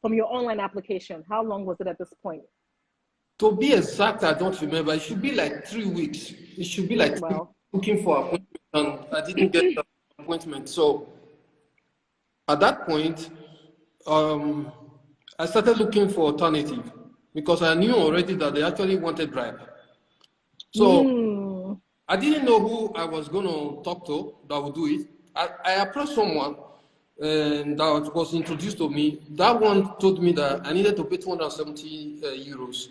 from your online application? How long was it at this point? To be exact, I don't remember. It should be like 3 weeks. It should be like 3 weeks looking for appointment, and I didn't get the appointment. So at that point, I started looking for alternative because I knew already that they actually wanted bribe. So I didn't know who I was going to talk to that would do it. I approached someone that was introduced to me. That one told me that I needed to pay 270 euros.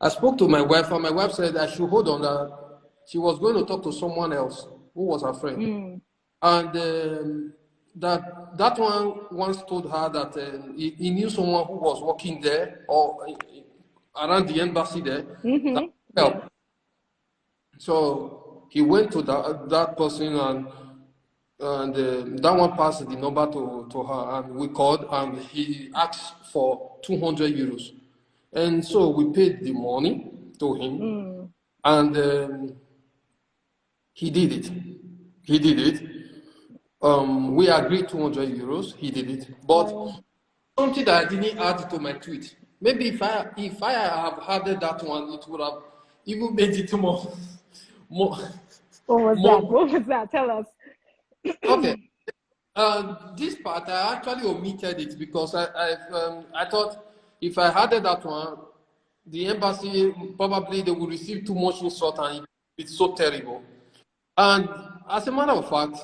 I spoke to my wife, and my wife said I should hold on that she was going to talk to someone else who was her friend. And that one once told her that he knew someone who was working there or around the embassy there. That helped. So he went to that person, and that one passed the number to her, and we called, and he asked for 200 euros. And so we paid the money to him, and he did it. He did it. We agreed 200 euros. He did it. But something that I didn't add to my tweet. Maybe if I have added that one, it would have even made it more. What was that? Tell us. Okay. This part I actually omitted it because I thought if I added that one, the embassy probably they will receive too much insult and it's so terrible. And as a matter of fact,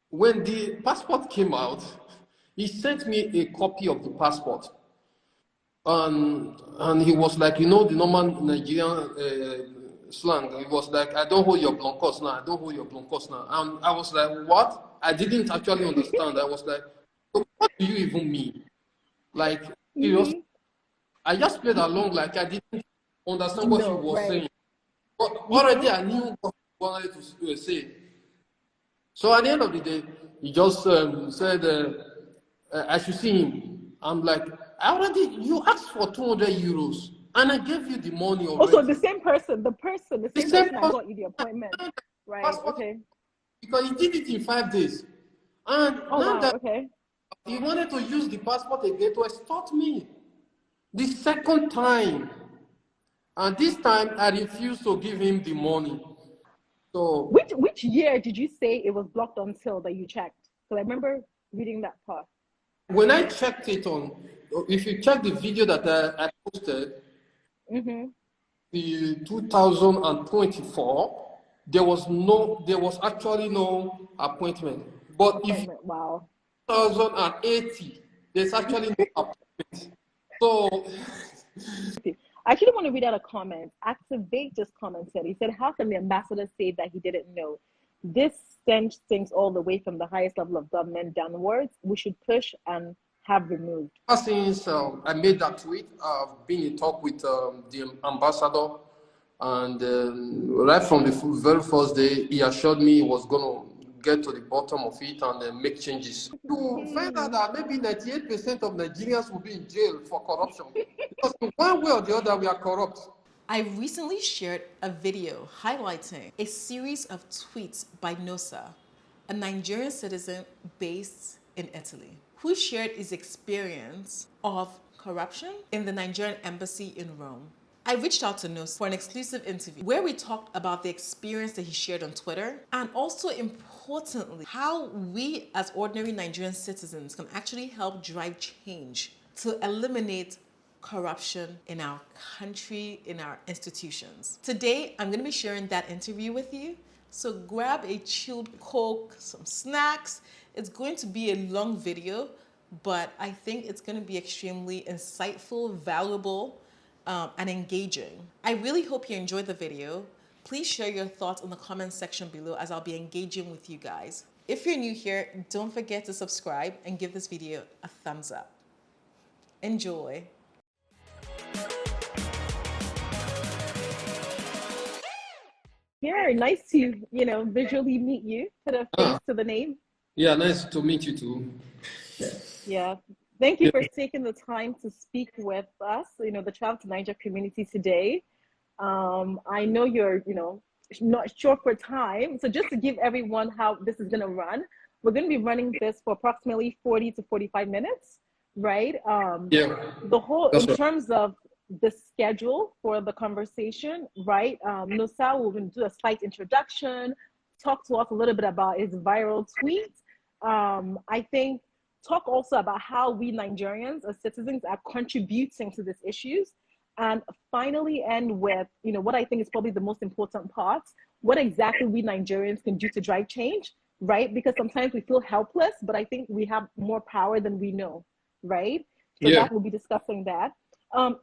when the passport came out, he sent me a copy of the passport. And he was like, the normal Nigerian slang. He was like, I don't hold your blancos now. I don't hold your blancos now. And I was like, what? I didn't actually understand. I was like, what do you even mean? Like, I just played along like I didn't understand what he was saying. But already I knew what he wanted to say. So at the end of the day, he just said, I should see him. I'm like, you asked for 200 euros and I gave you the money already. Also, the same person I got you the appointment. Right, passport, okay. Because he did it in 5 days. And he wanted to use the passport again to extort me. The second time. And this time, I refused to give him the money. So, which year did you say it was blocked until that you checked? Because I remember reading that part. When I checked it if you check the video that I posted, the 2024, there was actually no appointment. But if 2080, there's actually no appointment. So I actually want to read out a comment. Activate just commented. He said, how can the ambassador say that he didn't know? This sends things all the way from the highest level of government downwards. We should push and have removed. Since I made that tweet, I've been in talk with the ambassador, and right from the very first day, he assured me he was going to get to the bottom of it and make changes. To find out that maybe 98% of Nigerians will be in jail for corruption. Because in one way or the other, we are corrupt. I recently shared a video highlighting a series of tweets by Nosa, a Nigerian citizen based in Italy, who shared his experience of corruption in the Nigerian embassy in Rome. I reached out to Nosa for an exclusive interview where we talked about the experience that he shared on Twitter, and also importantly, how we as ordinary Nigerian citizens can actually help drive change to eliminate corruption in our country, in our institutions. Today, I'm going to be sharing that interview with you. So grab a chilled Coke, some snacks. It's going to be a long video, but I think it's going to be extremely insightful, valuable, and engaging. I really hope you enjoyed the video. Please share your thoughts in the comment section below as I'll be engaging with you guys. If you're new here, don't forget to subscribe and give this video a thumbs up. Enjoy. Yeah, nice to, visually meet you, put a face to the name. Yeah, nice to meet you too. Yeah. Thank you for taking the time to speak with us, the Travel to Niger community today. I know you're, not short for time. So just to give everyone how this is going to run, we're going to be running this for approximately 40 to 45 minutes, right? Yeah, The whole, that's in right. terms of the schedule for the conversation, right? Nosa will do a slight introduction, talk to us a little bit about his viral tweet. I think talk also about how we Nigerians as citizens are contributing to these issues, and finally end with, you know, what I think is probably the most important part: what exactly we Nigerians can do to drive change, right? Because sometimes we feel helpless, but I think we have more power than we know, right? So Yeah. that will be discussing that.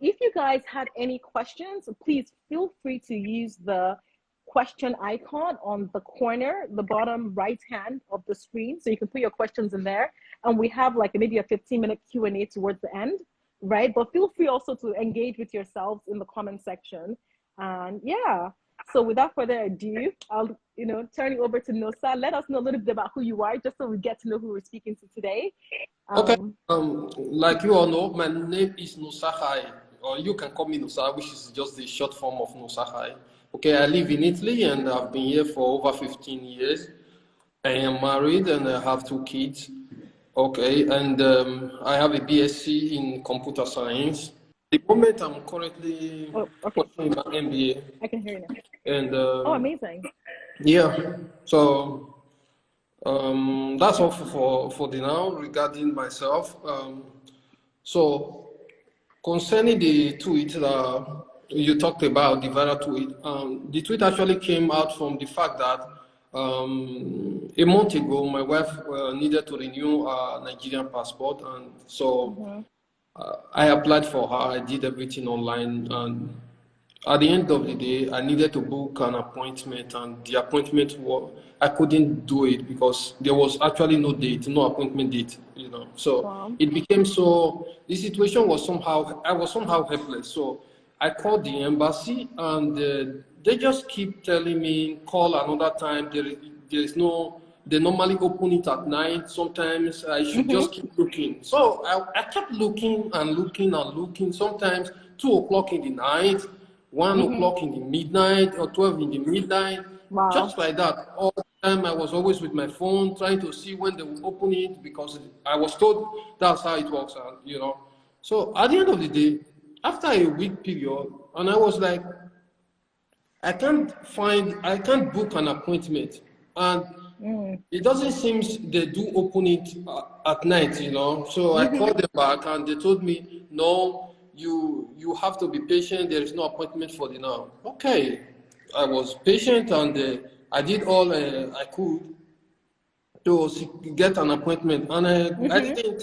If you guys had any questions, please feel free to use the question icon on the corner, the bottom right hand of the screen. So you can put your questions in there. And we have like maybe a 15-minute Q&A towards the end, right? But feel free also to engage with yourselves in the comment section. And yeah, so without further ado, I'll turn it over to Nosa. Let us know a little bit about who you are, just so we get to know who we're speaking to today. Okay. Like you all know, my name is Nosa, or you can call me Nosa, which is just the short form of Nosa. Okay, I live in Italy and I've been here for over 15 years. I am married and I have 2 kids. Okay, and I have a BSc in computer science. At the moment, I'm currently Oh, okay. pursuing my MBA. I can hear you now. And Oh, amazing. yeah, so that's all for the now regarding myself. So concerning the tweet you talked about, the viral tweet, the tweet actually came out from the fact that a month ago, my wife needed to renew her Nigerian passport, and so I applied for her. I did everything online, and at the end of the day, I needed to book an appointment, and the appointment was I couldn't do it because there was actually no date, no appointment date. So Wow. it became so. The situation was I was somehow helpless. So I called the embassy, and they just keep telling me call another time. There is no. They normally open it at night. Sometimes I should just keep looking. So I kept looking and looking and looking. Sometimes 2 o'clock in the night. 1 o'clock in the midnight or 12 in the midnight, Wow. just like that. All the time I was always with my phone trying to see when they will open it because I was told that's how it works out. So at the end of the day, after a week period, and I was like, I can't book an appointment. And it doesn't seem they do open it at night. So I called them back and they told me, no, you have to be patient. There is no appointment for the now. Okay, I was patient and I did all I could to get an appointment, and I didn't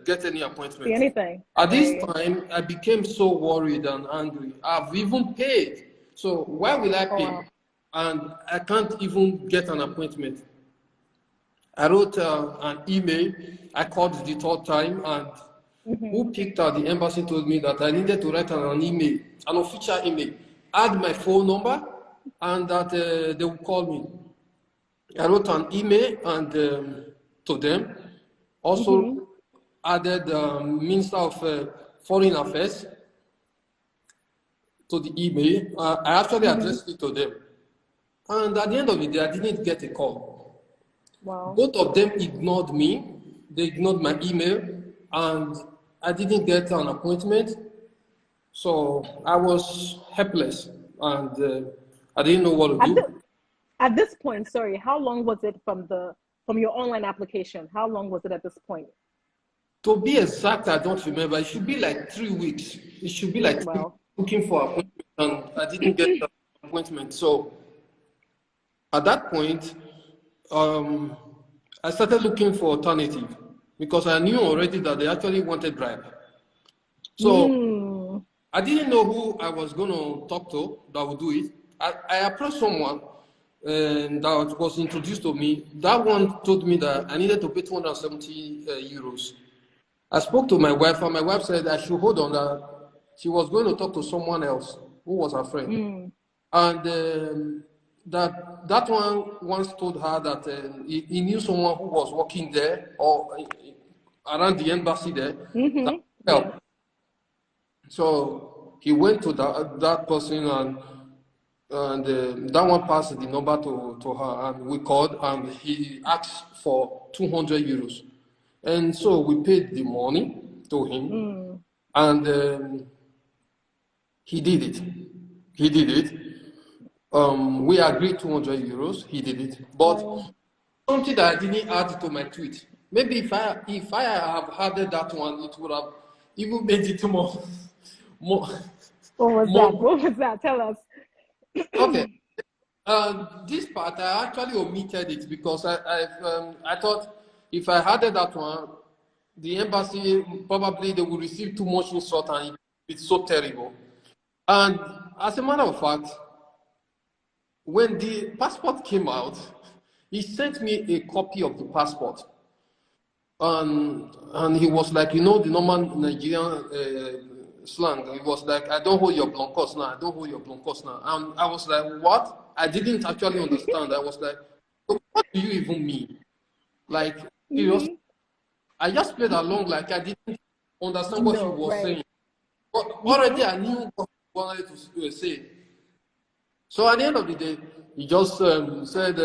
get any See appointment. anything? At this Right. time, I became so worried and angry. I've even paid. So why will I Oh, pay? wow. And I can't even get an appointment. I wrote an email. I called the third time, and who picked up the embassy told me that I needed to write an email, an official email, add my phone number, and that they will call me. I wrote an email and to them, also added Minister of Foreign Affairs to the email. I actually addressed it to them. And at the end of the day, I didn't get a call. Wow. Both of them ignored me. They ignored my email, and I didn't get an appointment. So I was helpless, and I didn't know what to At do. at this point, sorry, how long was it from your online application? How long was it at this point? To be exact, I don't remember. It should be like 3 weeks. It should be like 3 weeks Wow. looking for appointment, and I didn't get the appointment. So at that point, I started looking for alternative because I knew already that they actually wanted bribe. So Mm. I didn't know who I was going to talk to that would do it. I approached someone that was introduced to me. That one told me that I needed to pay 270 euros. I spoke to my wife, and my wife said I should hold on that she was going to talk to someone else who was her friend. And that one once told her that he knew someone who was working there or around the embassy there that Mm-hmm. helped. Yeah. So he went to that person, and that one passed the number to her, and we called, and he asked for 200 euros. And so we paid the money, to him, and he did it. He did it. We agreed 200 euros. He did it, but something that I didn't add to my tweet. Maybe if I have added that one, it would have even made it more. What was that? What was that? Tell us. Okay. This part I actually omitted it because I thought if I added that one, the embassy probably they will receive too much insult and it's so terrible. And as a matter of fact, when the passport came out, he sent me a copy of the passport. And he was like, the normal Nigerian slang. He was like, I don't hold your blancos now. I don't hold your blancos now. And I was like, what? I didn't actually understand. I was like, what do you even mean? Like, seriously? I just played along like I didn't understand what he was saying. But already I knew what he wanted to say. So at the end of the day, he just said,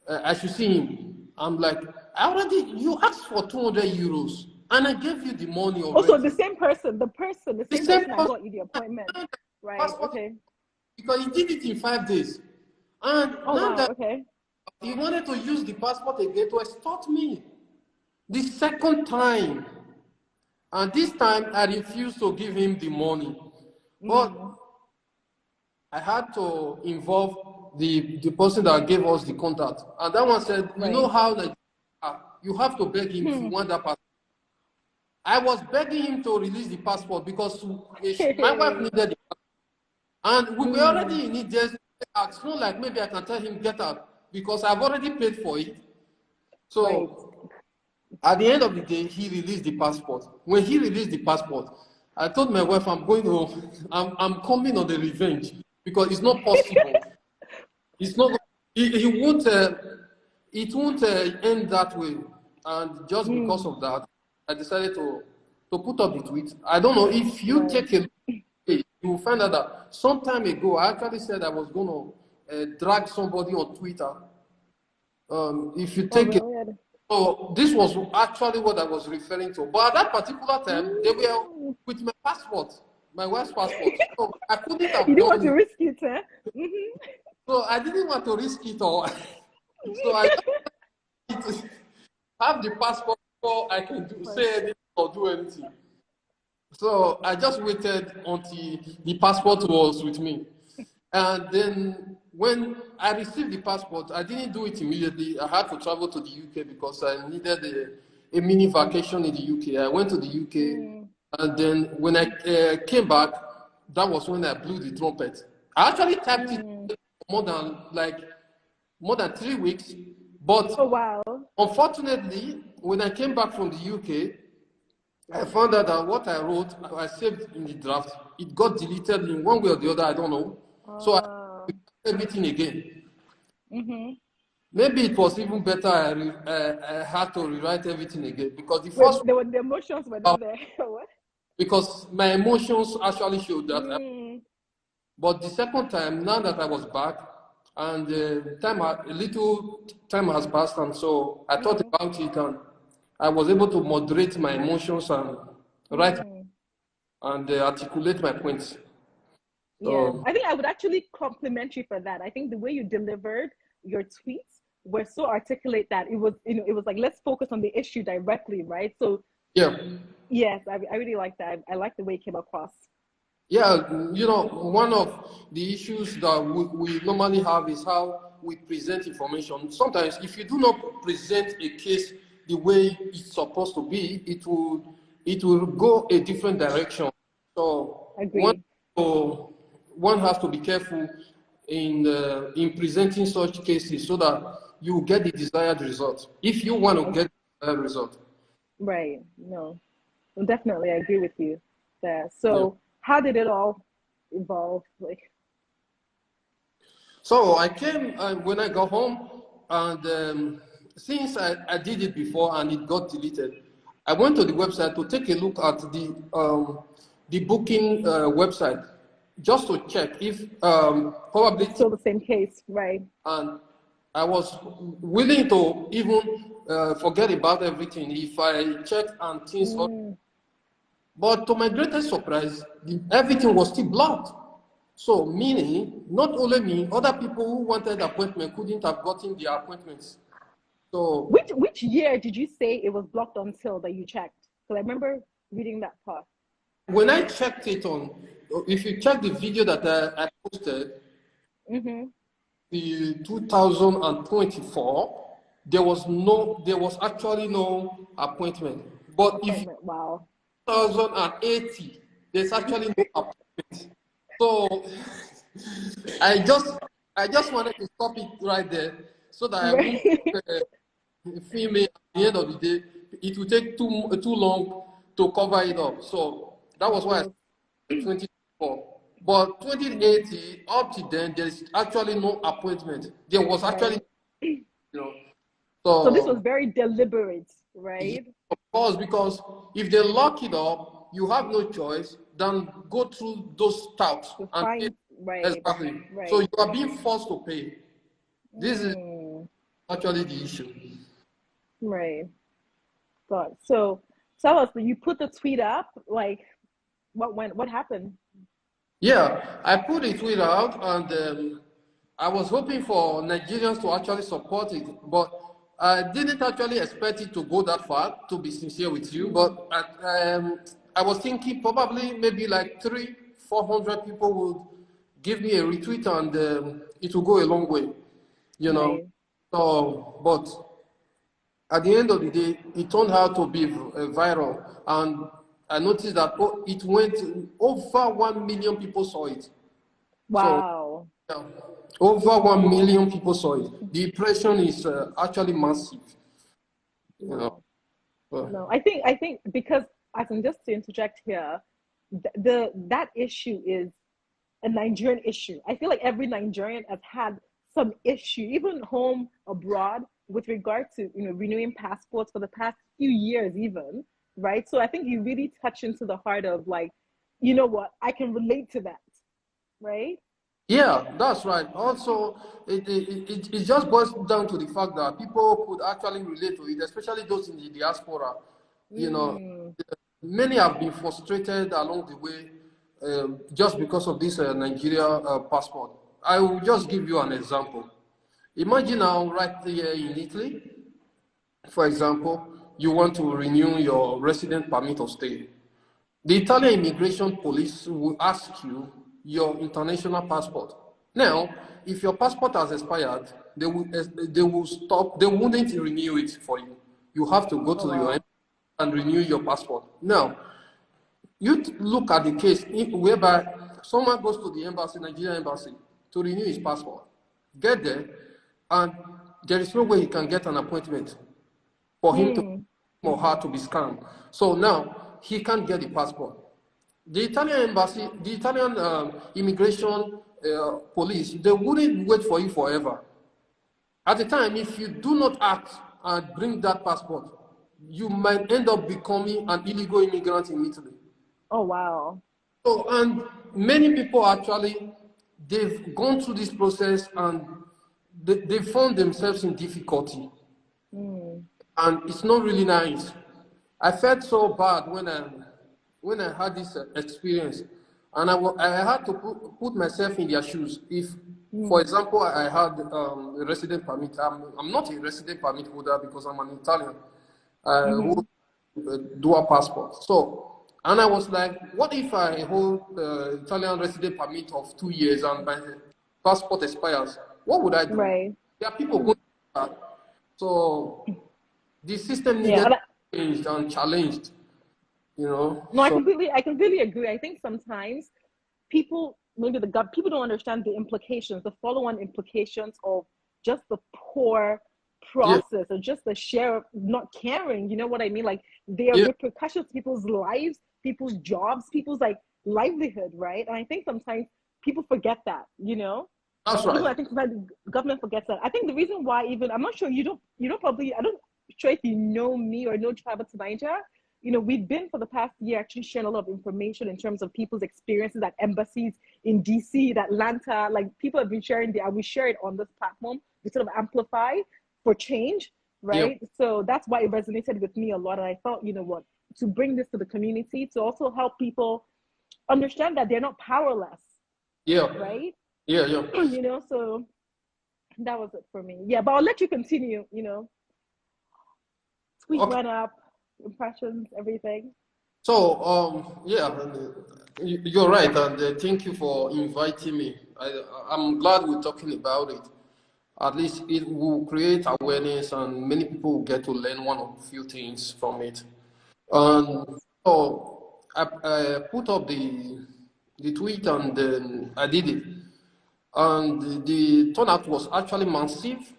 I should see him. I'm like, you asked for 200 euros and I gave you the money already. Also, the same person I got you the appointment. Right, okay. Because he did it in 5 days. And he wanted to use the passport again to extort me. The second time. And this time, I refused to give him the money. But I had to involve the person that gave us the contact. And that one said, you know how you have to beg him if you want that passport. I was begging him to release the passport because my wife needed it. And we were already in it. There's it's not like maybe I can tell him get out because I've already paid for it. So at the end of the day, he released the passport. When he released the passport, I told my wife, I'm going home. I'm coming on the revenge because it's not possible. It's not. It won't end that way. And just because of that, I decided to put up the tweet. I don't know if you take a look, you will find out that some time ago, I actually said I was going to drag somebody on Twitter. If you take it, so this was actually what I was referring to. But at that particular time, they were with my passport, my wife's passport. So I couldn't have. You didn't want to risk it, huh? So I didn't want to risk it all. So I just have the passport before I can say anything or do anything. So I just waited until the passport was with me. And then when I received the passport, I didn't do it immediately. I had to travel to the UK because I needed a mini vacation in the UK. I went to the UK. And then when I came back, that was when I blew the trumpet. I actually typed it more than 3 weeks. But unfortunately, when I came back from the UK, I found out that what I wrote, I saved in the draft. It got deleted in one way or the other, I don't know. So I did everything again. Maybe it was even better I had to rewrite everything again because the first the emotions were not there. What? Because my emotions actually showed that. But the second time, now that I was back, and a little time has passed, and so I thought about it, and I was able to moderate my emotions and write and articulate my points. So, I think I would actually compliment you for that. I think the way you delivered your tweets were so articulate that it was like, let's focus on the issue directly, right? So yes, I really like that. I like the way it came across. Yeah, one of the issues that we normally have is how we present information. Sometimes if you do not present a case the way it's supposed to be, it will go a different direction. So one has to be careful in presenting such cases so that you get the desired result. If you want to get the desired result. Right. No. Well, definitely, I agree with you there. So how did it all evolve? So I came when I got home, and since I did it before and it got deleted, I went to the website to take a look at the booking website just to check if probably still the same case, right? And I was willing to even forget about everything if I checked and things But to my greatest surprise, everything was still blocked. So meaning, not only me, other people who wanted appointment couldn't have gotten their appointments. So Which year did you say it was blocked until that you checked? Because I remember reading that part. when I checked it on, if you check the video that I posted, the 2024, there was actually no appointment. But if Wow. 2080, there's actually no appointment. So I just wanted to stop it right there so that I won't film it at the end of the day. It will take too long to cover it up. So that was why I said 2024. But 2080, up to then, there's actually no appointment. There was actually, you know. So this was very deliberate, right? Of course, because if they lock it up, you have no choice than go through those touts and pay. Exactly. Right. So you are being forced to pay. This is actually the issue. Right. God. So tell us, you put the tweet up, like what happened? Yeah, I put a tweet out, and I was hoping for Nigerians to actually support it, but I didn't actually expect it to go that far, to be sincere with you. But I was thinking probably maybe like 300-400 people would give me a retweet, and it will go a long way, you know. Right. So, but at the end of the day, it turned out to be viral, and I noticed that it went over 1 million people saw it. Wow. So, yeah, over 1 million people saw it. The impression is actually massive. You know. No, I think because I can just to interject here, that issue is a Nigerian issue. I feel like every Nigerian has had some issue, even home abroad, with regard to renewing passports for the past few years, even, right? So I think you really touch into the heart of, like, you know what, I can relate to that, right? Yeah, that's right. Also, it just boils down to the fact that people could actually relate to it, especially those in the diaspora. You know, many have been frustrated along the way just because of this Nigeria passport. I will just give you an example. Imagine now, right here in Italy, for example, you want to renew your resident permit of stay. The Italian immigration police will ask you your international passport. Now, if your passport has expired, they will stop, they wouldn't renew it for you. You have to go to your embassy and renew your passport. Now, you look at the case whereby someone goes to the embassy, Nigerian embassy, to renew his passport, get there, and there is no way he can get an appointment for him to or her to be scanned. So now he can't get the passport. The Italian embassy, the Italian immigration police, they wouldn't wait for you forever. At the time, if you do not act and bring that passport, you might end up becoming an illegal immigrant in Italy. Oh, wow. So, and many people actually, they've gone through this process and they found themselves in difficulty. And it's not really nice. I felt so bad when I had this experience, and I had to put myself in their shoes. If, for example, I had a resident permit, I'm not a resident permit holder because I'm an Italian who dual passport. So, and I was like, what if I hold Italian resident permit of 2 years and my passport expires? What would I do? Right. There are people going through that. So the system needed to be changed and challenged. You know. No, I completely agree. I think sometimes people, maybe people don't understand the implications, the follow-on implications of just the poor process or just the share of not caring. You know what I mean? Like, there are repercussions to people's lives, people's jobs, people's like livelihood, right? And I think sometimes people forget that, you know. That's right. I think sometimes the government forgets that. I think the reason why, even, I'm not sure, you don't probably, I don't sure if you know me or know Travel to Niger. You know, we've been for the past year actually sharing a lot of information in terms of people's experiences at embassies in DC, in Atlanta. Like, people have been sharing and we share it on this platform. We sort of amplify for change, right? So that's why it resonated with me a lot. And I thought, you know what, to bring this to the community, to also help people understand that they're not powerless. Yeah. Right? Yeah, yeah. You know, so that was it for me. Yeah, but I'll let you continue, you know. Tweet Okay. went up, impressions, everything. So, yeah, you're right, and thank you for inviting me. I'm glad we're talking about it. At least it will create awareness, and many people will get to learn one or few things from it. And Yes. so I put up the tweet, and then I did it. And the turnout was actually massive.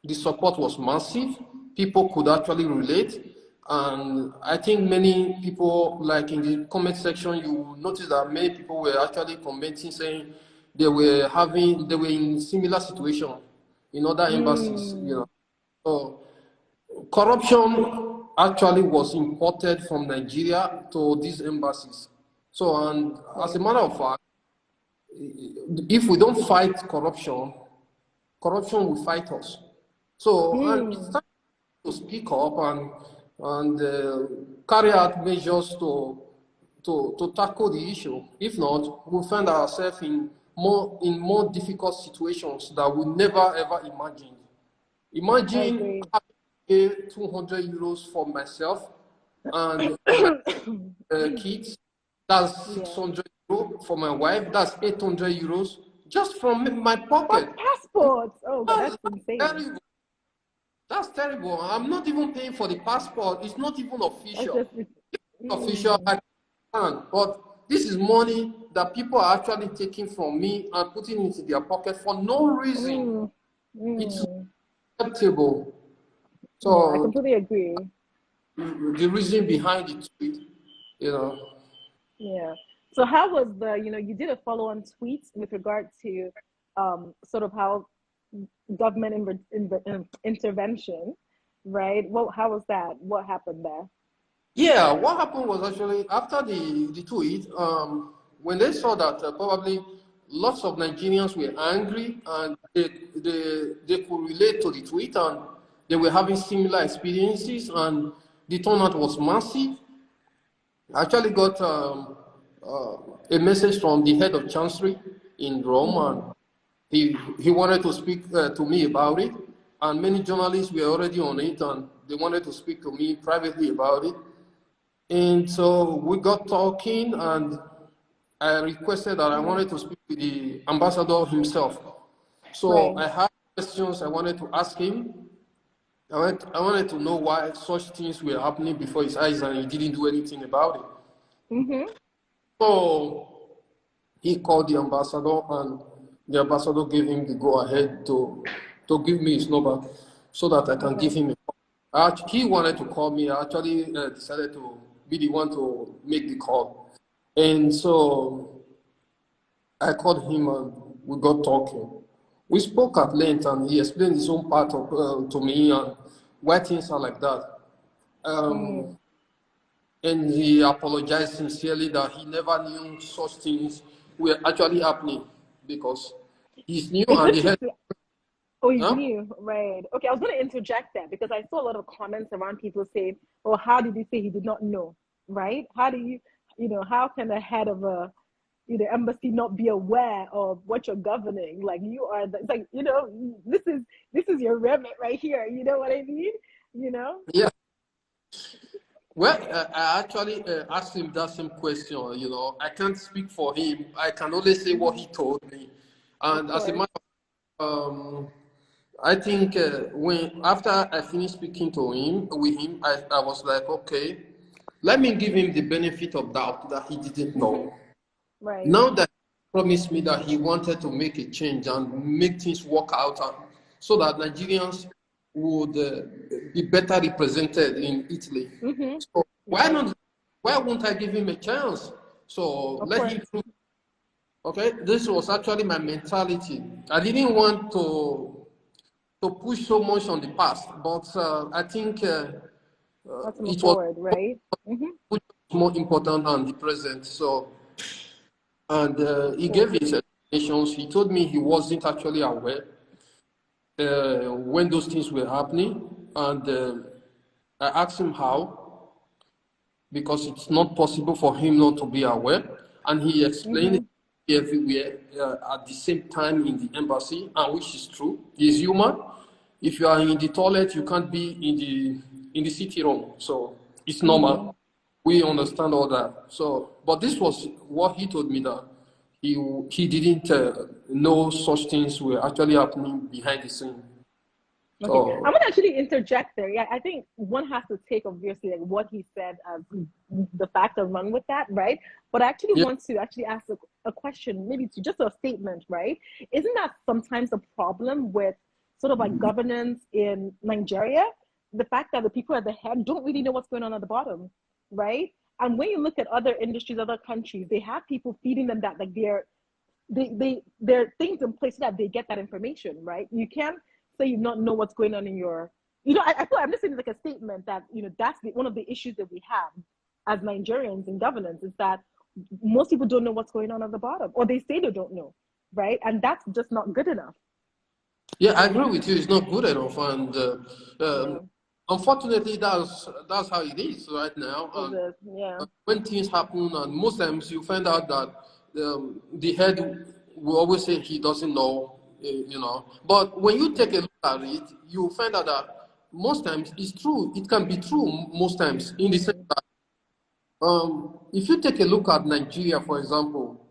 The support was massive. People could actually relate. And I think many people, like in the comment section, you will notice that many people were actually commenting saying they were in similar situation in other embassies, you know. So corruption actually was imported from Nigeria to these embassies. So, and as a matter of fact, if we don't fight corruption, corruption will fight us. So, and it's time to speak up and carry out measures to tackle the issue. If not, we'll find ourselves in more difficult situations that we never ever imagined. Imagine having 200 euros for myself and my kids. That's 600 euros for my wife. That's 800 euros just from my pocket. But passports. Oh, that's insane. Terrible. That's terrible. I'm not even paying for the passport. It's not even official. Official, I can. But this is money that people are actually taking from me and putting into their pocket for no reason. It's acceptable. So I completely agree. the reason behind it, you know. Yeah. So how was you did a follow-on tweet with regard to sort of how government intervention, right? How was that? What happened there? Yeah, what happened was actually after the tweet, when they saw that probably lots of Nigerians were angry and they could relate to the tweet and they were having similar experiences and the turnout was massive. I actually got a message from the head of chancery in Rome and he wanted to speak to me about it, and many journalists were already on it and they wanted to speak to me privately about it. And so we got talking and I requested that I wanted to speak to the ambassador himself. So I had questions I wanted to ask him. I wanted to know why such things were happening before his eyes and he didn't do anything about it. So he called the ambassador and the ambassador gave him the go-ahead to give me his number so that I can give him a call. He wanted to call me. I actually decided to be the one to make the call. And so I called him and we got talking. We spoke at length and he explained his own part of, to me and why things are like that. And he apologized sincerely that he never knew such things were actually happening because he's new and he had. Oh, he's new, right? Okay, I was going to interject that because I saw a lot of comments around people saying, "Oh, how did he say he did not know?" Right? How do you, how can the head of a, embassy not be aware of what you're governing? Like you are, it's like this is your remit right here. You know what I mean? Yeah. Well, I actually asked him that same question. I can't speak for him. I can only say what he told me. And as a matter of I think when after I finished speaking with him, I was like, okay, let me give him the benefit of doubt that he didn't know. Right. Now that he promised me that he wanted to make a change and make things work out so that Nigerians would be better represented in Italy. So why won't I give him a chance? So let him prove. Okay, this was actually my mentality. I didn't want to push so much on the past, but I think it was right? more important than the present. So, and he gave his explanations. He told me he wasn't actually aware when those things were happening, and I asked him how, because it's not possible for him not to be aware. And he explained it everywhere at the same time in the embassy, and which is true. He's human. If you are in the toilet, you can't be in the city room. So it's normal. We understand all that. So, but this was what he told me, that he didn't know such things were actually happening behind the scene. Okay, So, I'm gonna actually interject there. Yeah, I think one has to take obviously like what he said as the fact and run with that, right? But I actually want to actually ask a question, maybe to just a statement, right? Isn't that sometimes a problem with sort of like governance in Nigeria? The fact that the people at the head don't really know what's going on at the bottom, right? And when you look at other industries, other countries, they have people feeding them that like there are things in place so that they get that information, right? You can't say you not know what's going on in your, I feel like I'm just saying like a statement that, that's one of the issues that we have as Nigerians in governance, is that most people don't know what's going on at the bottom, or they say they don't know, right? And that's just not good enough. yeah, I agree with you. It's not good enough, and unfortunately, that's how it is right now. And when things happen, and most times you find out that the head will always say he doesn't know, But when you take a look at it, you find out that most times it's true. It can be true most times, in the sense that if you take a look at Nigeria, for example,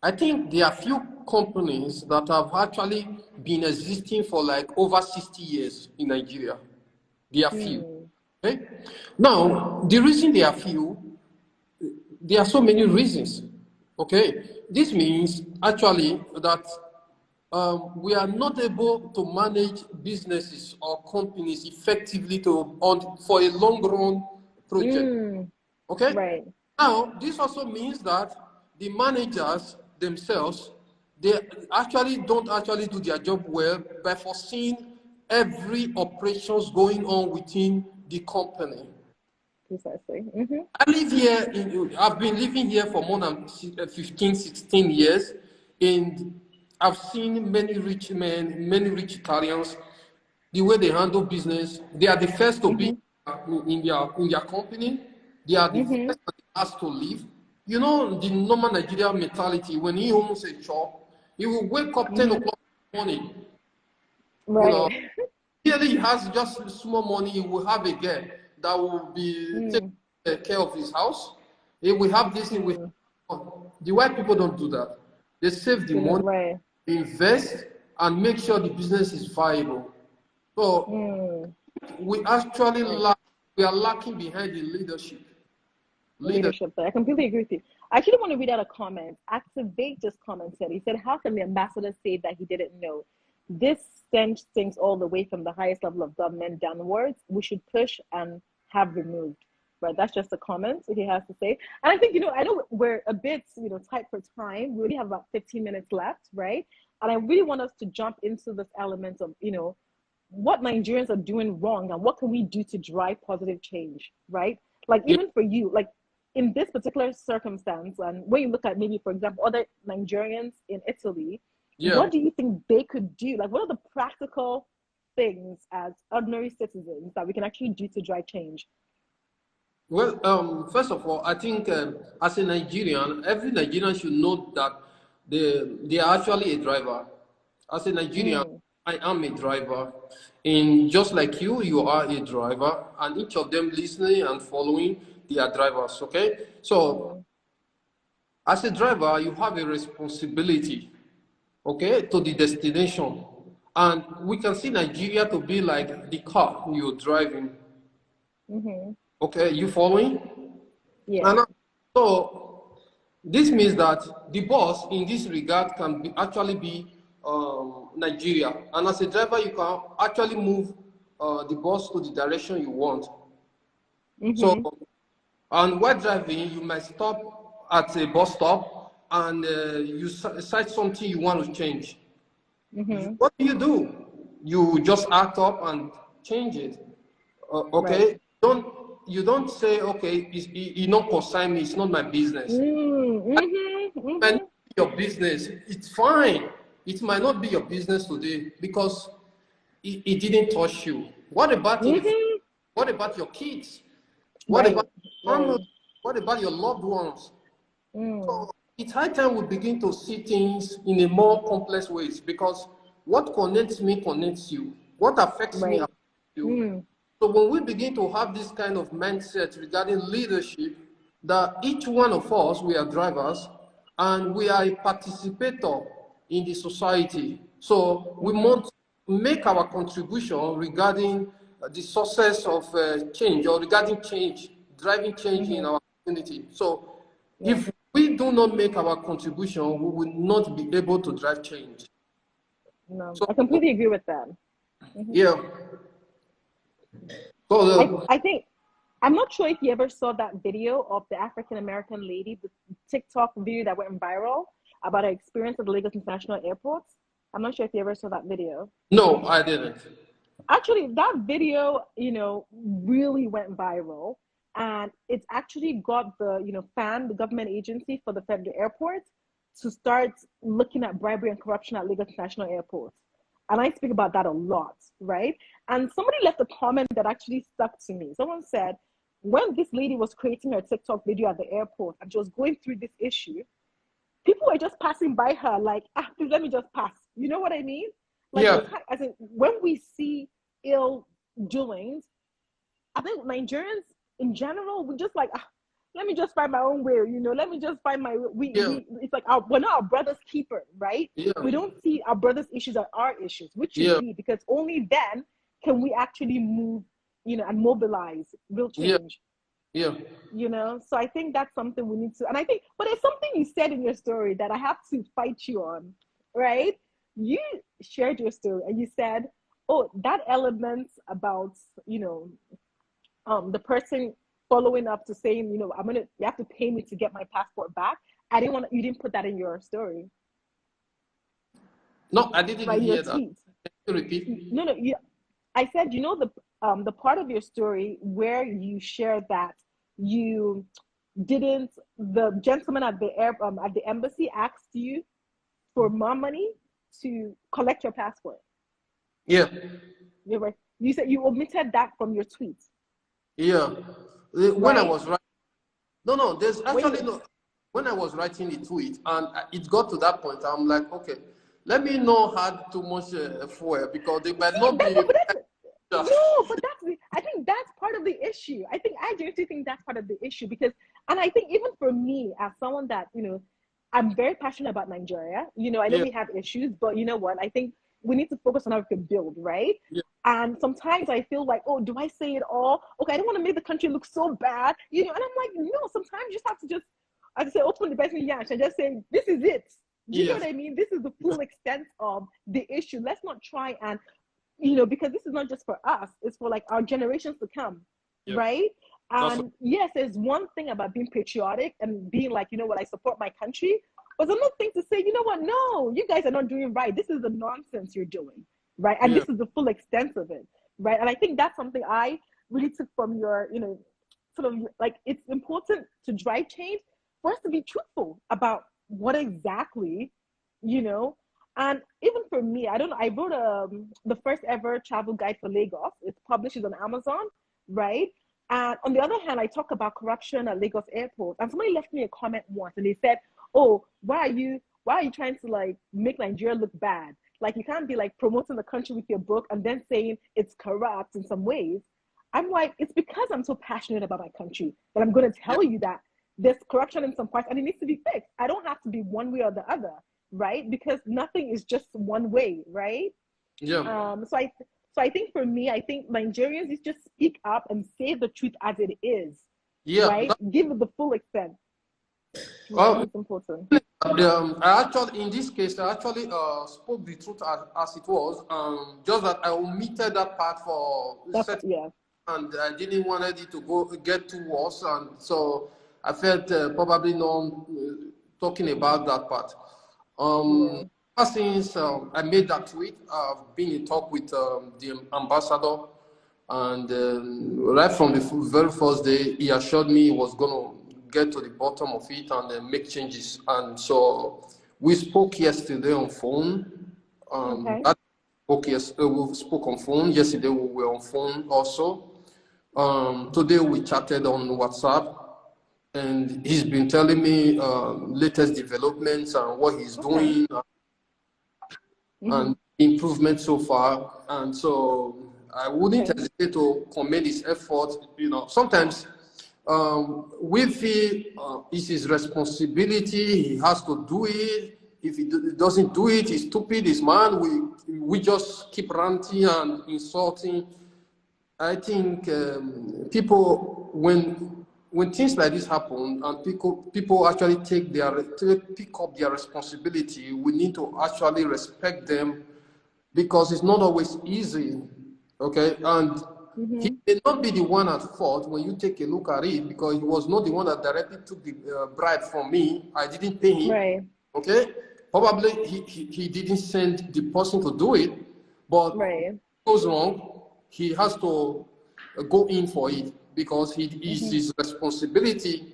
I think there are few companies that have actually been existing for like over 60 years in Nigeria. There are few. Okay? Now, the reason there are few, there are so many reasons. Okay? This means actually that we are not able to manage businesses or companies effectively for a long run project. Okay? Right. Now, this also means that the managers themselves, they actually don't actually do their job well by foreseeing every operations going on within the company. Precisely. I live here, I've been living here for more than 15, 16 years, and I've seen many rich men, many rich Italians, the way they handle business. They are the first to be in their company. They are the first that has to leave. You know, the normal Nigerian mentality, when he owns a shop, he will wake up 10 o'clock in the morning. Right. Clearly, he has just small money. He will have a girl that will be taking care of his house. He will have this. The white people don't do that. They save the money, invest, and make sure the business is viable. So we actually we are lacking behind the leadership. Leadership. I completely agree with you. I actually want to read out a comment. Activate just commented. He said, "How can the ambassador say that he didn't know? This sends things all the way from the highest level of government downwards. We should push and have removed." Right. That's just a comment he has to say. And I think, I know we're a bit, tight for time. We only have about 15 minutes left, right? And I really want us to jump into this element of, what Nigerians are doing wrong and what can we do to drive positive change, right? Like even for you, like in this particular circumstance, and when you look at maybe, for example, other Nigerians in Italy, what do you think they could do? Like, what are the practical things as ordinary citizens that we can actually do to drive change? Well, first of all, I think as a Nigerian, every Nigerian should know that they are actually a driver. As a Nigerian, I am a driver. And just like you are a driver. And each of them listening and following, they are drivers, okay? So, as a driver, you have a responsibility, okay, to the destination. And we can see Nigeria to be like the car you're driving. Okay, you following? Yeah. And so this means that the boss in this regard can actually be Nigeria. And as a driver, you can actually move the bus to the direction you want. So, and while driving, you might stop at a bus stop and you cite something you want to change. What do? You just act up and change it. Okay? Right. You don't say, okay, you don't concern me, it's not my business. It might not be your business. It's fine. It might not be your business today because it didn't touch you. What about what about your kids? What Right. about Right. family? What about your loved ones? Mm. So it's high time we begin to see things in a more complex ways, because what connects me connects you. What affects me Right. affects you. Mm. So when we begin to have this kind of mindset regarding leadership, that each one of us, we are drivers and we are a participator in the society. So we must make our contribution regarding the success of change, or regarding change, driving change in our community. So Yeah. if we do not make our contribution, we will not be able to drive change. No, So I completely agree with that. yeah. So I think I'm not sure if you ever saw that video of the African American lady, the TikTok video that went viral about her experience at the Lagos International Airport. I'm not sure if you ever saw that video. no, I didn't. Actually, that video, really went viral, and it's actually got the government agency for the federal airport to start looking at bribery and corruption at Lagos International Airport. And I speak about that a lot, right? And somebody left a comment that actually stuck to me. Someone said, when this lady was creating her TikTok video at the airport and she was going through this issue, people were just passing by her like, please let me just pass. You know what I mean? Like, Yeah. as in, when we see ill doings, I think Nigerians in general, we just like, let me just find my own way, let me just find my way. Yeah. It's like we're not our brother's keeper, right? Yeah. We don't see our brother's issues as our issues, which should Yeah. be, because only then can we actually move, and mobilize real Yeah. change. Yeah. So I think that's something we need to, and I think, but there's something you said in your story that I have to fight you on, right? You shared your story and you said, oh, that element about, the person following up to saying, you have to pay me to get my passport back. You didn't put that in your story, No, I didn't right? In your hear that. tweet. Can you repeat? No, I said, the part of your story where you share that you didn't, the gentleman at the embassy asked you for more money to collect your passport. Yeah. You said you omitted that from your tweet. Yeah. When right? I was writing, no, there's actually Wait. no. When I was writing the tweet and it got to that point, I'm like, okay, let me not add too much fuel, because they might not be. No, but I think that's part of the issue. I genuinely think that's part of the issue, and I think even for me, as someone that, I'm very passionate about Nigeria. I know we have issues, but you know what? I think we need to focus on how we can build, right? Yeah. And sometimes I feel like, oh, do I say it all? Okay, I don't want to make the country look so bad, and I'm like, no, sometimes you just have to I say, open the best yash and just say, this is it. Do you know what I mean? This is the full extent of the issue. Let's not try and, because this is not just for us, it's for like our generations to come, right? And yes, there's one thing about being patriotic and being like, you know what, I support my country. But there's another thing to say, you know what, no, you guys are not doing right. This is the nonsense you're doing, right? And this is the full extent of it, right? And I think that's something I really took from your, sort of like, it's important to drive change for us to be truthful about what exactly, and even for me, I wrote the first ever travel guide for Lagos. It's published on Amazon, right? And on the other hand, I talk about corruption at Lagos Airport. And somebody left me a comment once and they said, oh, why are you trying to like make Nigeria look bad? Like, you can't be like promoting the country with your book and then saying it's corrupt in some ways. I'm like, it's because I'm so passionate about my country that I'm going to tell you that there's corruption in some parts and it needs to be fixed. I don't have to be one way or the other, right? Because nothing is just one way, right? Yeah. So I think for me, I think Nigerians is just speak up and say the truth as it is. Yeah. Right? Give it the full extent. Well, it's important. I actually, in this case, I actually spoke the truth as it was. Just that I omitted that part and I didn't want it to get too worse, and so I felt probably not talking about that part. Since I made that tweet, I've been in talk with the ambassador, and right from the very first day, he assured me he was going to get to the bottom of it and make changes. And so we spoke yesterday on phone. We spoke on phone. Yesterday we were on phone also. Today we chatted on WhatsApp, and he's been telling me latest developments and what he's doing and improvement so far. And so I wouldn't hesitate to commend his effort. You know, sometimes we feel it's his responsibility. He has to do it. If he doesn't do it, he's stupid, he's mad. We just keep ranting and insulting. I think people, when things like this happen and people actually pick up their responsibility, we need to actually respect them, because it's not always easy, okay? And he may not be the one at fault when you take a look at it, because he was not the one that directly took the bribe from me. I didn't pay him, Right. okay? Probably he didn't send the person to do it, but if it goes wrong, he has to go in for it, because it is his responsibility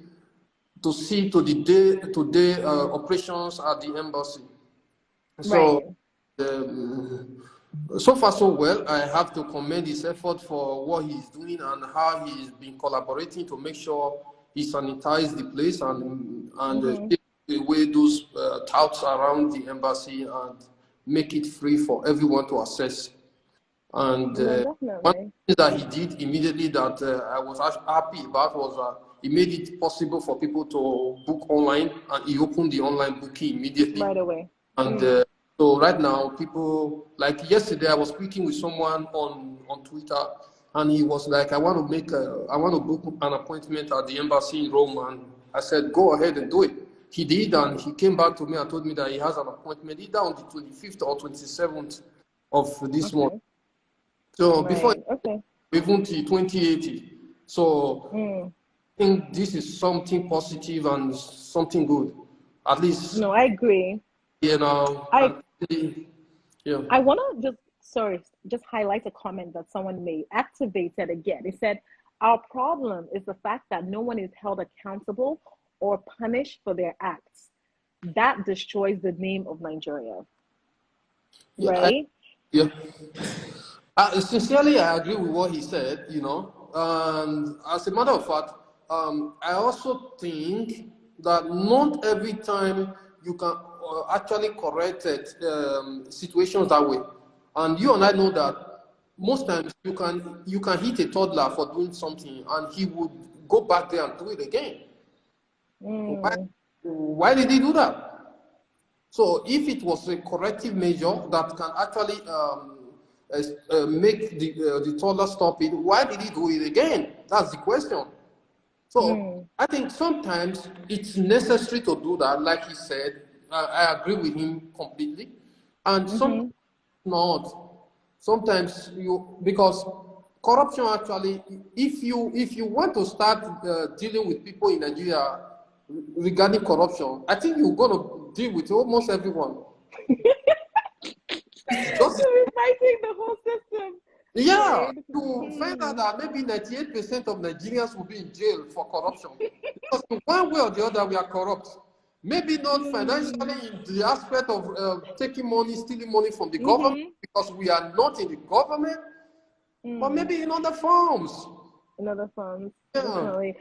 to see to the day-to-day operations at the embassy. So, so far so well. I have to commend his effort for what he's doing and how he's been collaborating to make sure he sanitized the place and take away those touts around the embassy and make it free for everyone to access. And one thing that he did immediately that I was happy about was that he made it possible for people to book online, and he opened the online booking immediately. Right away. And so right now, people, like yesterday, I was speaking with someone on Twitter, and he was like, I want to book an appointment at the embassy in Rome. And I said, go ahead and do it. He did, and he came back to me and told me that he has an appointment either on the 25th or 27th of this month. So before even to 2080. So I think this is something positive and something good, at least. No, I agree. You know, I want to just highlight a comment that someone made. Activated again. It said, our problem is the fact that no one is held accountable or punished for their acts. That destroys the name of Nigeria. Right? Sincerely, I agree with what he said, you know. And as a matter of fact, I also think that not every time you can actually correct situations that way. And you and I know that most times you can hit a toddler for doing something and he would go back there and do it again. Why did he do that? So if it was a corrective measure that can actually make the toddler stop it, why did he do it again? That's the question. So I think sometimes it's necessary to do that, like he said. I agree with him completely. And sometimes not. Sometimes because corruption actually, if you want to start dealing with people in Nigeria regarding corruption, I think you're going to deal with almost everyone. Just rewriting the whole system. Yeah, to find out that maybe 98% of Nigerians will be in jail for corruption. Because in one way or the other, we are corrupt. Maybe not financially in the aspect of taking money, stealing money from the government, because we are not in the government, but maybe in other forms. In other forms, yeah. Definitely.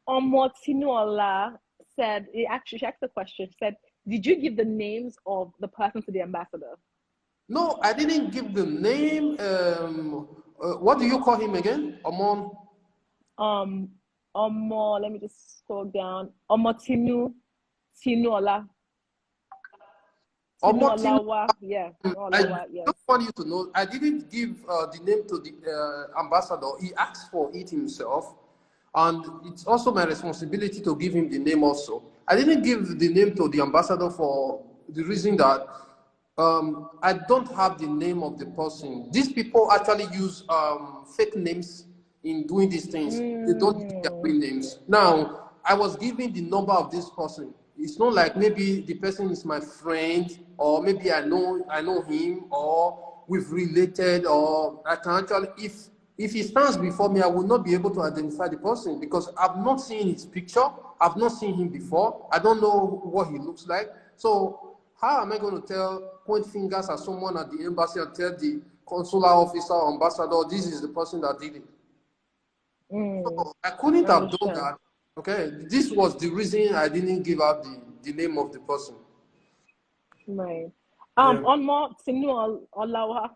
Tinuola said, she asked the question, she said, did you give the names of the person to the ambassador? No, I didn't give the name. What do you call him again? Let me just scroll down. Tinuola. Tinuolawa. Yeah. I just want you to know, I didn't give the name to the ambassador. He asked for it himself. And it's also my responsibility to give him the name also. I didn't give the name to the ambassador for the reason that I don't have the name of the person. These people actually use fake names in doing these things. They don't use their real names. Now, I was given the number of this person. It's not like maybe the person is my friend, or maybe I know him, or we've related, or I can actually, if he stands before me, I will not be able to identify the person because I've not seen his picture. I've not seen him before. I don't know what he looks like. So how am I going to point fingers at someone at the embassy and tell the consular officer or ambassador, this is the person that did it? Mm, So I couldn't I have done understand. that. Okay, this was the reason I didn't give out the name of the person. Right. Yeah. On more, Sinu Olawa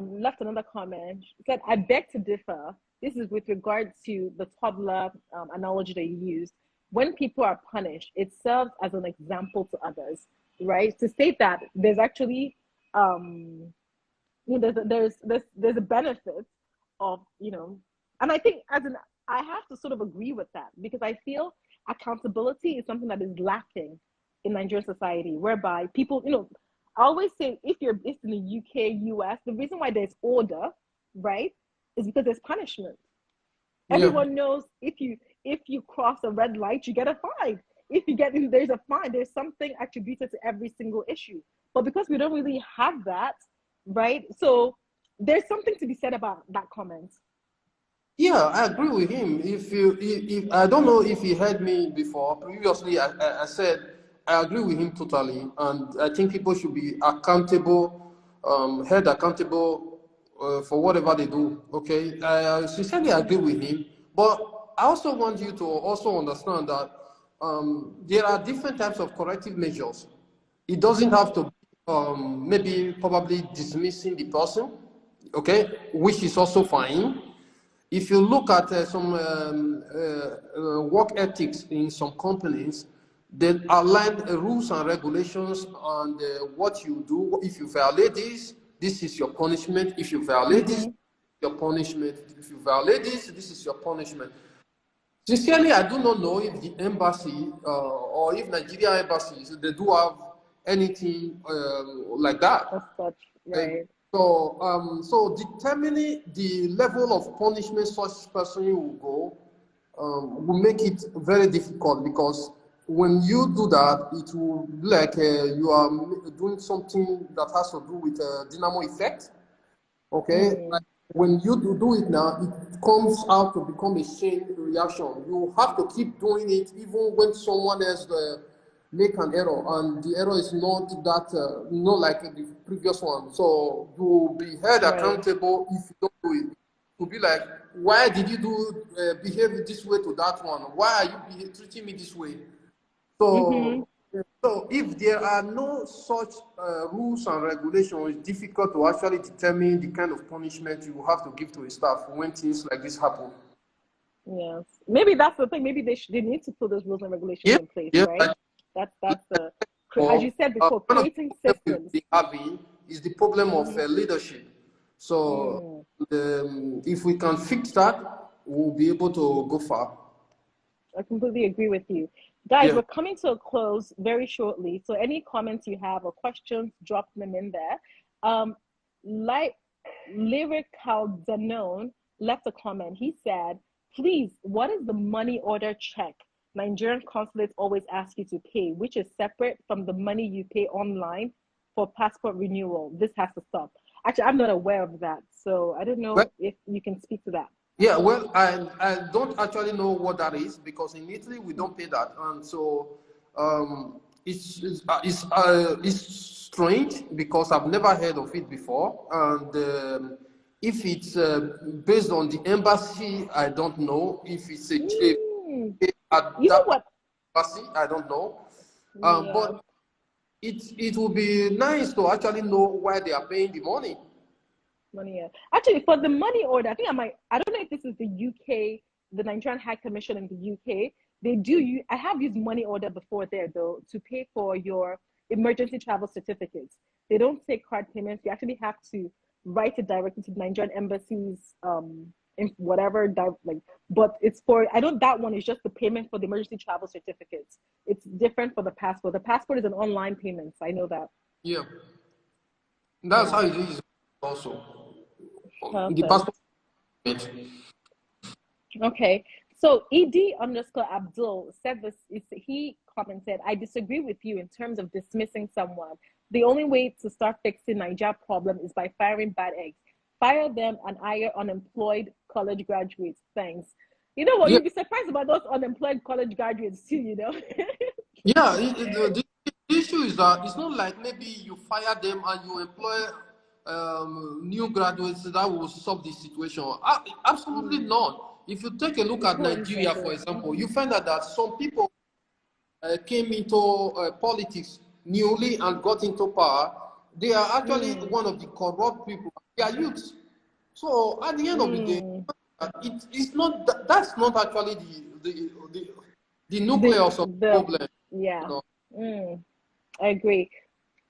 left another comment. He said, I beg to differ. This is with regard to the toddler analogy that you used. When people are punished, it serves as an example to others, right? To state that there's actually, there's a benefit of, and I think I have to sort of agree with that because I feel accountability is something that is lacking in Nigerian society, whereby people, I always say if you're based in the UK, US, the reason why there's order, right, is because there's punishment. Yeah. Everyone knows if you cross a red light, you get a fine. If you get there's a fine, there's something attributed to every single issue. But because we don't really have that, right? So there's something to be said about that comment. Yeah, I agree with him. If I don't know if he heard me before. Previously, I said I agree with him totally, and I think people should be accountable, held accountable for whatever they do. Okay, I sincerely agree with him, but I also want you to also understand that there are different types of corrective measures. It doesn't have to be maybe probably dismissing the person, okay, which is also fine. If you look at some work ethics in some companies, they outline rules and regulations on what you do. If you violate this is your punishment. If you violate this, Mm-hmm. your punishment. If you violate this is your punishment. Sincerely, I do not know if the embassy or if Nigerian embassies they do have anything like that. As such, Right. right. So determining the level of punishment such person will go will make it very difficult because when you do that, it will be like you are doing something that has to do with dynamo effect. Okay, like Mm, when you do it now, it comes out to become a chain reaction. You have to keep doing it even when someone else make an error, and the error is not that not like the previous one. So you will be held right. accountable if you don't do it. To be like, why did you do behave this way to that one? Why are you treating me this way? Mm-hmm. So, so if there are no such rules and regulations, it's difficult to actually determine the kind of punishment you have to give to a staff when things like this happen. Yes. Maybe that's the thing. Maybe they need to put those rules and regulations Yeah, in place, yeah. right? Like, That's the, as or, you said before, one of the creating problems we've systems. been having is the problem of Mm-hmm. leadership. So, Mm. if we can fix that, we'll be able to go far. I completely agree with you. Guys, Yeah. we're coming to a close very shortly. So any comments you have or questions, drop them in there. Like Lyrical Danone left a comment. He said, please, what is the money order check Nigerian consulates always ask you to pay, which is separate from the money you pay online for passport renewal? This has to stop. Actually, I'm not aware of that. So I don't Well, know if you can speak to that. yeah, well, I don't actually know what that is because in Italy we don't pay that, and so it's strange because I've never heard of it before, and if it's based on the embassy, I don't know. If it's a Mm. at You know that what? embassy, I don't know, Yeah. but it would be nice to actually know why they are paying the money. Money. Yeah. Actually, for the money order, I think I don't know if this is the UK, the Nigerian High Commission in the UK. They do. I have used money order before there though to pay for your emergency travel certificates. They don't take card payments. You actually have to write it directly to the Nigerian embassies, in whatever like. But it's for I don't. That one is just the payment for the emergency travel certificates. It's different for the passport. The passport is an online payment. I know that. Yeah, that's how Yeah. it is also. The Perfect. passport. Okay. So ED underscore Abdul said this is he commented, I disagree with you in terms of dismissing someone. The only way to start fixing Niger problem is by firing bad eggs. Fire them and hire unemployed college graduates. Thanks. You know what? Yeah, You'd be surprised about those unemployed college graduates too, you know? yeah. The issue is that it's not like maybe you fire them and you employ new graduates that will solve the situation. Absolutely Mm, not. if you take a look at Who Nigeria, influences for it? example, you find out that some people came into politics newly and got into power. They are actually one of the corrupt people. They are youths. So at the end of the day, it's not that's not actually the nucleus of the problem. Yeah. You know? I agree.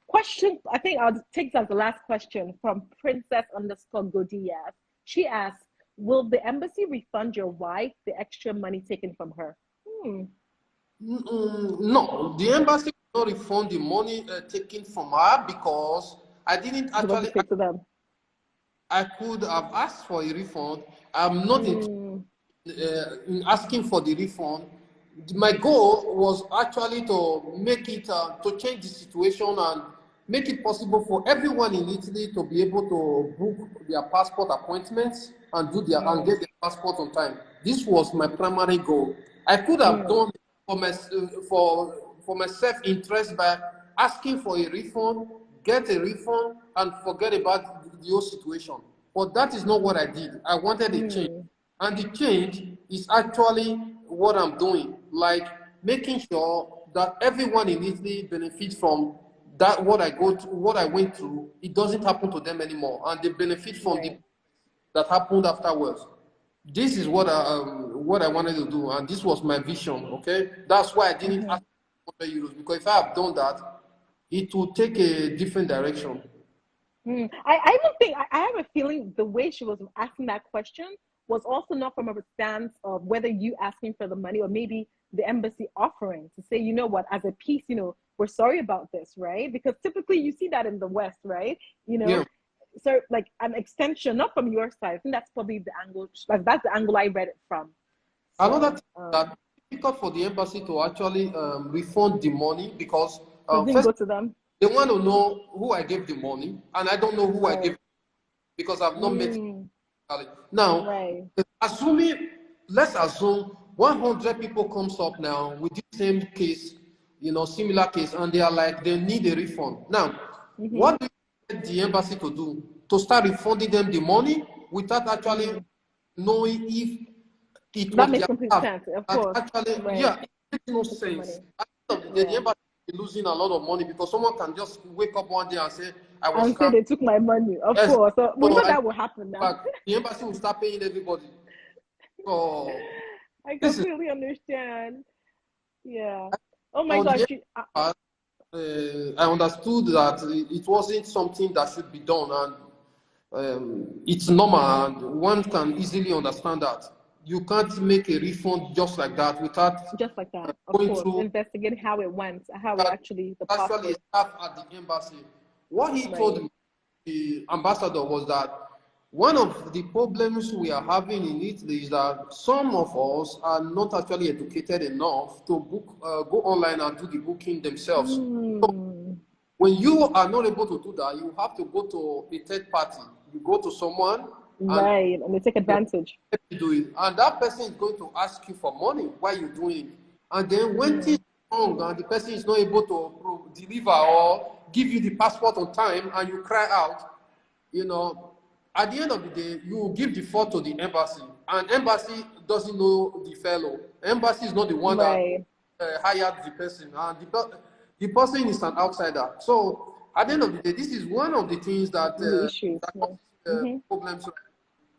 Question, I think I'll take that as the last question from Princess_Godias. She asks, will the embassy refund your wife the extra money taken from her? No, the embassy will not refund the money taken from her because I didn't What actually. you say to them? I could have asked for a refund. I'm not in asking for the refund. My goal was actually to make it, to change the situation and make it possible for everyone in Italy to be able to book their passport appointments and do their and get their passport on time. This was my primary goal. I could have done for my self-interest by asking for a refund, get a refund, and forget about the whole situation. But that is not what I did. I wanted a change. And the change is actually what I'm doing, like making sure that everyone in Italy benefits from that what I went through. It doesn't happen to them anymore, and they benefit from the that happened afterwards. This is what I wanted to do, and this was my vision. Okay, that's why I didn't ask for €100 because if I have done that, it would take a different direction. I don't think I have a feeling the way she was asking that question was also not from a stance of whether you asking for the money or maybe the embassy offering to say, you know what, as a piece, we're sorry about this, right? Because typically you see that in the West, right? So like an extension, not from your side. I think that's probably the angle. Like that's the angle I read it from. So, another thing that it's difficult for the embassy to actually refund the money because didn't go to them. They want to know who I gave the money, and I don't know who I gave because I've not met him. Now, let's assume 100 people comes up now with the same case, similar case, and they are like, they need a refund. Now, what do you want the embassy to do? To start refunding them the money without actually knowing if it that was makes complete sense, of course. Actually, it makes no sense. At the end of the day, the embassy losing a lot of money because someone can just wake up one day and say, I was and say they took my money, of course. So we know that will happen now. The embassy will start paying everybody. So I completely understand. Yeah. Oh my gosh. I understood that it wasn't something that should be done, and it's normal, and one can easily understand that. You can't make a refund just like that without going through investigate how it went, how it actually the actually staff at the embassy. What he told me, the ambassador, was that one of the problems we are having in Italy is that some of us are not actually educated enough to go online and do the booking themselves. So when you are not able to do that, you have to go to a third party. You go to someone, and they take advantage. Do it, and that person is going to ask you for money while you're doing it. And then when things are wrong and the person is not able to deliver or give you the passport on time, and you cry out, at the end of the day, you will give the fault to the embassy, and embassy doesn't know the fellow. Embassy is not the one that hired the person, and the person is an outsider. So at the end of the day, this is one of the things that problems.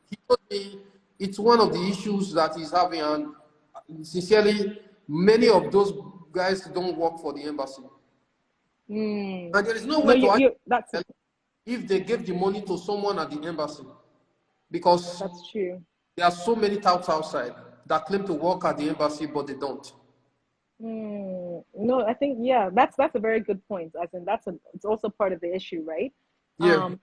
He told me it's one of the issues that he's having, and sincerely, many of those guys don't work for the embassy. And there is no way to ask if they gave the money to someone at the embassy, because that's true. There are so many touts outside that claim to work at the embassy, but they don't. No, I think that's a very good point. As in, it's also part of the issue, right? Yeah.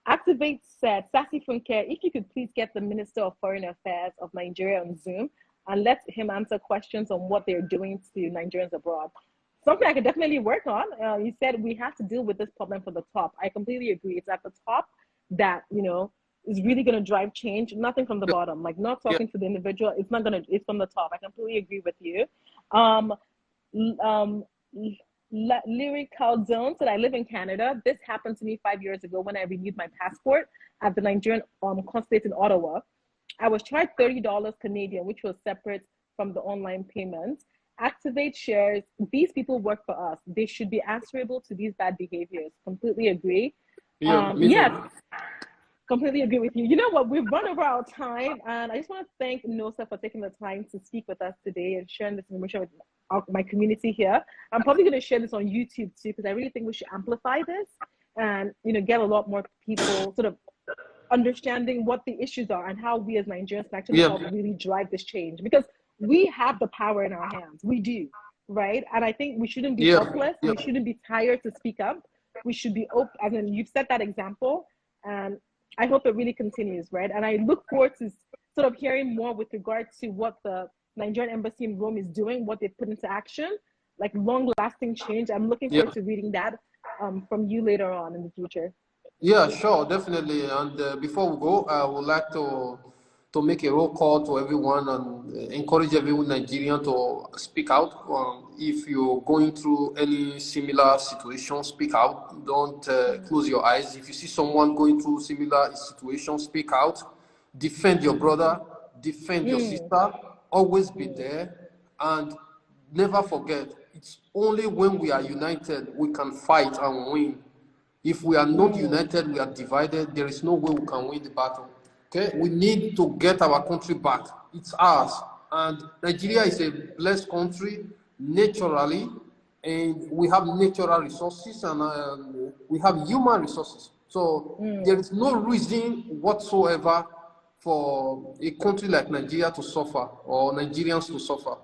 Activate said, Sassy Funke, if you could please get the Minister of Foreign Affairs of Nigeria on Zoom and let him answer questions on what they're doing to Nigerians abroad. Something I could definitely work on. You said we have to deal with this problem from the top. I completely agree. It's at the top that, is really going to drive change, nothing from the bottom. Like not talking to the individual, it's from the top. I completely agree with you. Lyric Calzone said, I live in Canada. This happened to me 5 years ago when I renewed my passport at the Nigerian consulate in Ottawa. I was charged $30 Canadian, which was separate from the online payment. Activate shares. These people work for us. They should be answerable to these bad behaviors. Completely agree. Yeah, me Yes, too. completely agree with you. You know what? We've run over our time, and I just want to thank Nosa for taking the time to speak with us today and sharing this information with my community here. I'm probably going to share this on YouTube too, because I really think we should amplify this and get a lot more people sort of understanding what the issues are and how we as Nigerians can actually Yeah, help really drive this change, because we have the power in our hands. We do, right? And I think we shouldn't be yeah, helpless. yeah, We shouldn't be tired to speak up. We should be open. As in, you've set that example, and I hope it really continues, right? And I look forward to sort of hearing more with regard to what the Nigerian embassy in Rome is doing, what they put into action, like long-lasting change. I'm looking yeah. forward to reading that from you later on in the future. Yeah, sure, definitely. And before we go, I would like to make a roll call to everyone and encourage every Nigerian to speak out. If you're going through any similar situation, speak out. Don't close your eyes. If you see someone going through similar situation, speak out. Defend your brother, defend your sister. Always be there, and never forget. It's only when we are united we can fight and win. If we are not united, we are divided, there is no way we can win the battle. Okay? We need to get our country back. It's ours. And Nigeria is a blessed country naturally, and we have natural resources and we have human resources. So there is no reason whatsoever for a country like Nigeria to suffer or Nigerians to suffer.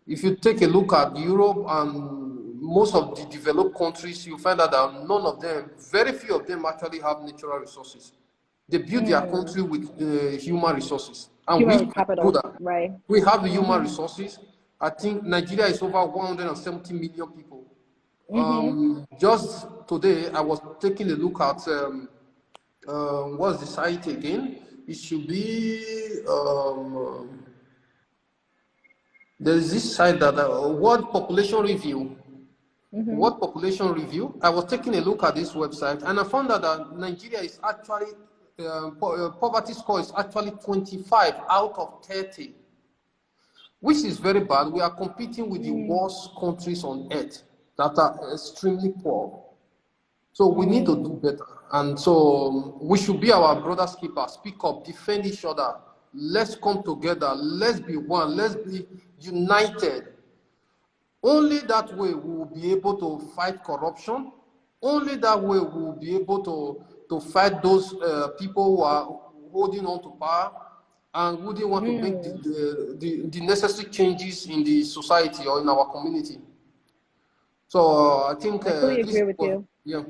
If you take a look at Europe and most of the developed countries, you find out that none of them, very few of them actually have natural resources. They build their country with human resources. And we Human can do capital, that. right? We have the human resources. I think Nigeria is over 170 million people. Just today, I was taking a look at what's the site again? It should be there is this site that World Population Review. World Population Review. I was taking a look at this website, and I found out that Nigeria is actually poverty score is actually 25 out of 30, which is very bad. We are competing with the worst countries on earth that are extremely poor. So we need to do better. And so we should be our brother's keeper. Speak up, defend each other. Let's come together. Let's be one. Let's be united. Only that way we will be able to fight corruption. Only that way we will be able to fight those people who are holding on to power and who didn't want to make the necessary changes in the society or in our community. So I think I fully this agree with was, you. yeah,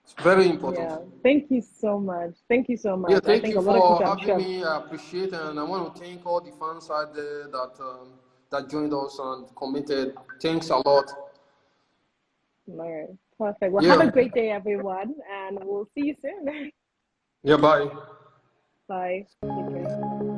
it's very important. Yeah. Thank you so much. Thank you so much. Yeah, I thank think you a lot of for people, I'm having sure. me. I appreciate it, and I want to thank all the fans out there that joined us and commented. Thanks a lot. All right. Perfect. Well, have a Yeah. great day, everyone, and we'll see you soon. Yeah, bye. Bye. Take care.